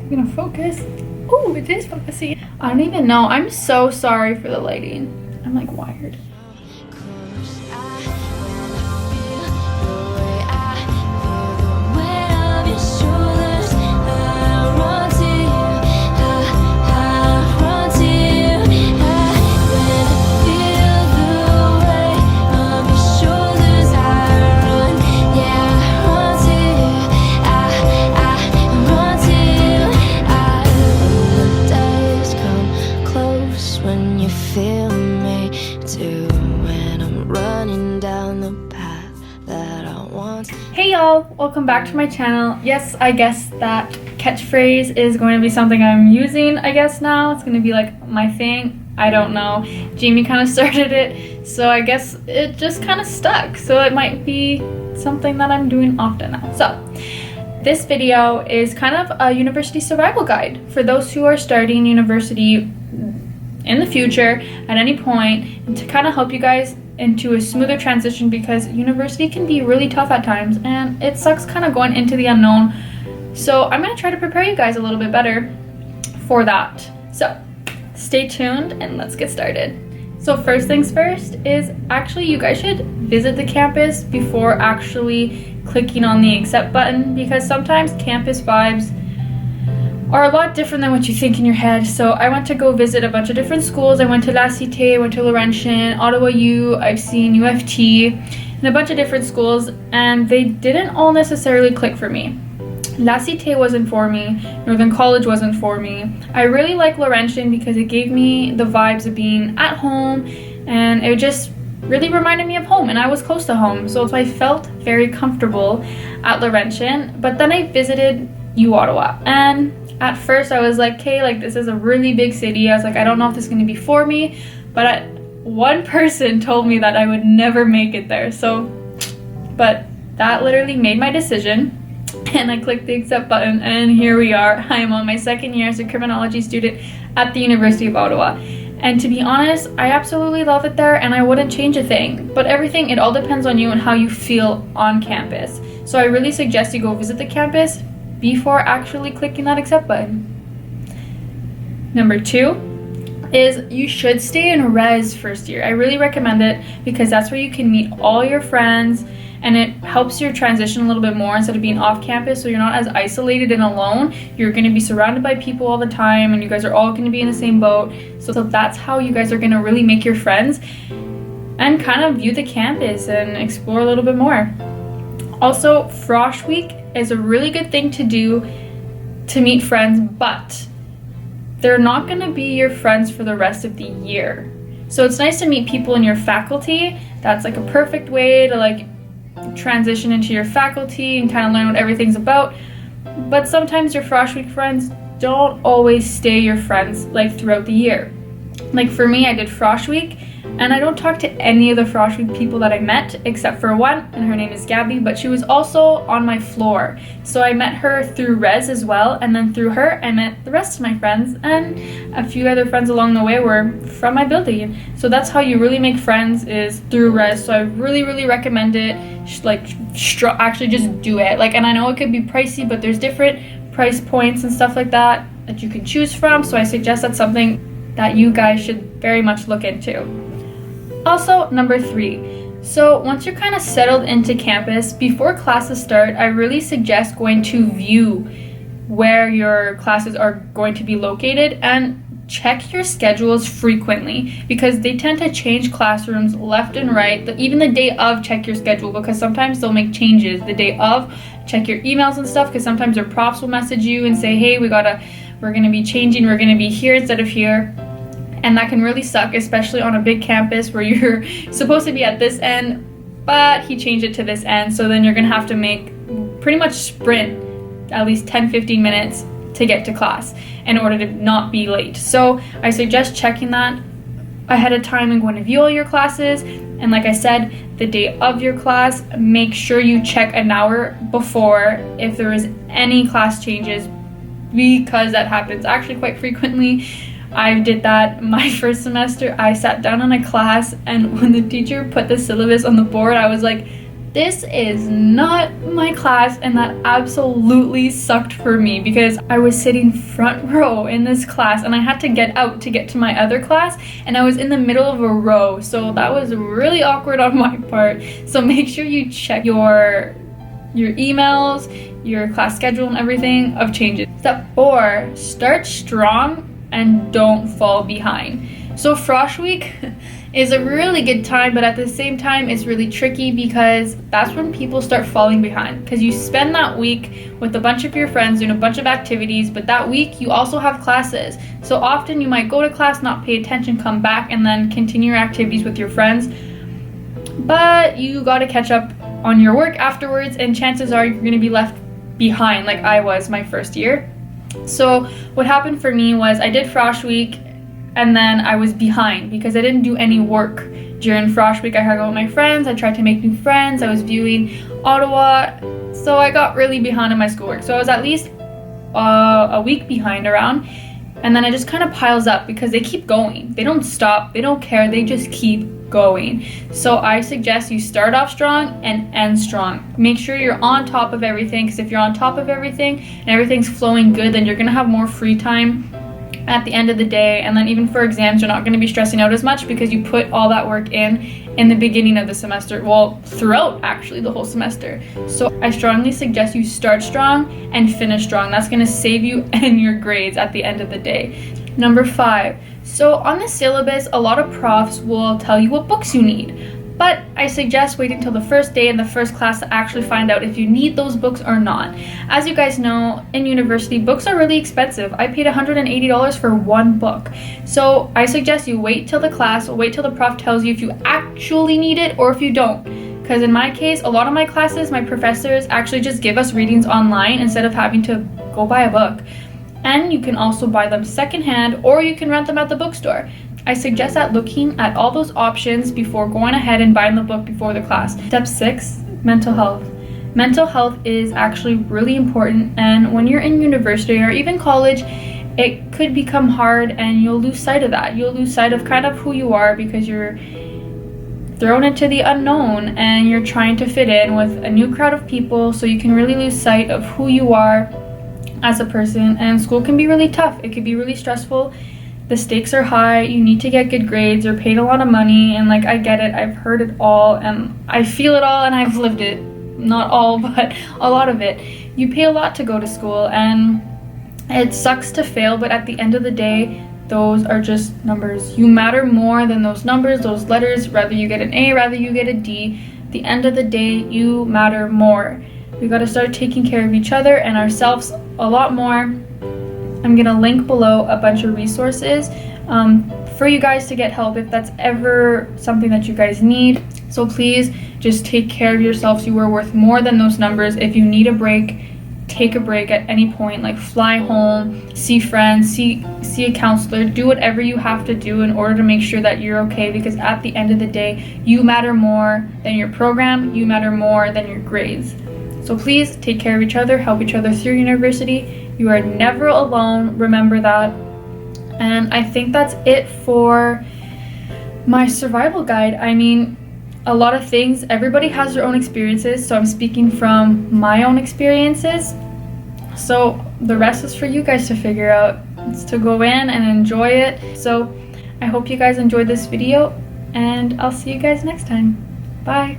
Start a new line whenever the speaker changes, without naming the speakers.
I'm gonna focus. Oh, it is focusing. I don't even know. I'm so sorry for the lighting. I'm like wired. Hey y'all, welcome back to my channel. Yes, I guess that catchphrase is going to be something I'm using, I guess now. It's going to be like my thing. I don't know. Jamie kind of started it, so I guess it just kind of stuck. So it might be something that I'm doing often now. So this video is kind of a university survival guide for those who are starting university in the future at any point, and to kind of help you guys into a smoother transition, because university can be really tough at times and it sucks kind of going into the unknown. So I'm going to try to prepare you guys a little bit better for that. So stay tuned and let's get started. So first things first is actually you guys should visit the campus before actually clicking on the accept button, because sometimes campus vibes are a lot different than what you think in your head. So I went to go visit a bunch of different schools. I went to La Cité, I went to Laurentian, Ottawa U, I've seen UFT, and a bunch of different schools, and they didn't all necessarily click for me. La Cité wasn't for me, Northern College wasn't for me. I really like Laurentian because it gave me the vibes of being at home, and it just really reminded me of home, and I was close to home, so I felt very comfortable at Laurentian. But then I visited U Ottawa, and at first I was like, okay, like this is a really big city. I was like, I don't know if this is going to be for me, but one person told me that I would never make it there. So, but that literally made my decision, and I clicked the accept button, and here we are. I am on my second year as a criminology student at the University of Ottawa. And to be honest, I absolutely love it there, and I wouldn't change a thing. But everything, it all depends on you and how you feel on campus. So I really suggest you go visit the campus before actually clicking that accept button. Number 2 is you should stay in res first year. I really recommend it because that's where you can meet all your friends, and it helps your transition a little bit more instead of being off campus, so you're not as isolated and alone. You're going to be surrounded by people all the time, and you guys are all going to be in the same boat. So that's how you guys are going to really make your friends and kind of view the campus and explore a little bit more. Also, Frosh Week is a really good thing to do to meet friends, but they're not going to be your friends for the rest of the year. So it's nice to meet people in your faculty. That's like a perfect way to like transition into your faculty and kind of learn what everything's about. But sometimes your Frosh Week friends don't always stay your friends like throughout the year. Like for me, I did Frosh Week, and I don't talk to any of the Frosh Week people that I met except for one, and her name is Gabby, but she was also on my floor. So I met her through res as well, and then through her I met the rest of my friends, and a few other friends along the way were from my building. So that's how you really make friends, is through res. So I really recommend it. Actually just do it. Like, and I know it could be pricey, but there's different price points and stuff like that you can choose from. So I suggest that's something that you guys should very much look into. Also, number 3. So once you're kind of settled into campus, before classes start, I really suggest going to view where your classes are going to be located and check your schedules frequently, because they tend to change classrooms left and right. Even the day of, check your schedule, because sometimes they'll make changes. The day of, check your emails and stuff, because sometimes your profs will message you and say, hey, we're gonna be changing, we're gonna be here instead of here. And that can really suck, especially on a big campus where you're supposed to be at this end, but he changed it to this end. So then you're gonna have to make pretty much sprint at least 10-15 minutes to get to class in order to not be late. So I suggest checking that ahead of time and going to view all your classes. And like I said, the day of your class, make sure you check an hour before if there is any class changes, because that happens actually quite frequently. I did that my first semester. I sat down in a class, and when the teacher put the syllabus on the board, I was like, This is not my class, and that absolutely sucked for me because I was sitting front row in this class and I had to get out to get to my other class, and I was in the middle of a row, so that was really awkward on my part. So make sure you check your emails, your class schedule and everything of changes. Step 4, start strong and don't fall behind. So Frosh Week is a really good time, but at the same time it's really tricky because that's when people start falling behind, because you spend that week with a bunch of your friends doing a bunch of activities, but that week you also have classes. So often you might go to class, not pay attention, come back, and then continue your activities with your friends, but you got to catch up on your work afterwards, and chances are you're going to be left behind like I was my first year. So what happened for me was I did Frosh Week and then I was behind because I didn't do any work during Frosh Week. I hung out with my friends, I tried to make new friends, I was viewing Ottawa, so I got really behind in my schoolwork. So I was at least a week behind around, and then it just kind of piles up because they keep going. They don't stop, they don't care, they just keep going. So I suggest you start off strong and end strong. Make sure you're on top of everything, because if you're on top of everything and everything's flowing good, then you're gonna have more free time at the end of the day, and then even for exams you're not going to be stressing out as much because you put all that work in the beginning of the semester, well, throughout actually the whole semester. So I strongly suggest you start strong and finish strong. That's going to save you and your grades at the end of the day. Number 5, so on the syllabus a lot of profs will tell you what books you need, but I suggest waiting until the first day in the first class to actually find out if you need those books or not. As you guys know, in university, books are really expensive. I paid $180 for one book. So I suggest you wait till the class, wait till the prof tells you if you actually need it or if you don't. Because in my case, a lot of my classes, my professors actually just give us readings online instead of having to go buy a book. And you can also buy them secondhand, or you can rent them at the bookstore. I suggest that looking at all those options before going ahead and buying the book before the class. Step 6, mental health. Mental health is actually really important, and when you're in university or even college, it could become hard and you'll lose sight of that. You'll lose sight of kind of who you are because you're thrown into the unknown and you're trying to fit in with a new crowd of people, so you can really lose sight of who you are as a person, and school can be really tough. It can be really stressful. The stakes are high, you need to get good grades, you're paid a lot of money, and like I get it, I've heard it all and I feel it all and I've lived it. Not all, but a lot of it. You pay a lot to go to school and it sucks to fail, but at the end of the day, those are just numbers. You matter more than those numbers, those letters, whether you get an A, whether you get a D. At the end of the day, you matter more. We gotta start taking care of each other and ourselves a lot more. I'm gonna link below a bunch of resources for you guys to get help if that's ever something that you guys need. So please just take care of yourselves. You are worth more than those numbers. If you need a break, take a break at any point, like fly home, see friends, see a counselor, do whatever you have to do in order to make sure that you're okay, because at the end of the day, you matter more than your program, you matter more than your grades. So please take care of each other, help each other through university. You are never alone, remember that. And I think that's it for my survival guide. I mean, a lot of things, everybody has their own experiences, so I'm speaking from my own experiences. So the rest is for you guys to figure out. It's to go in and enjoy it. So I hope you guys enjoyed this video, and I'll see you guys next time. Bye.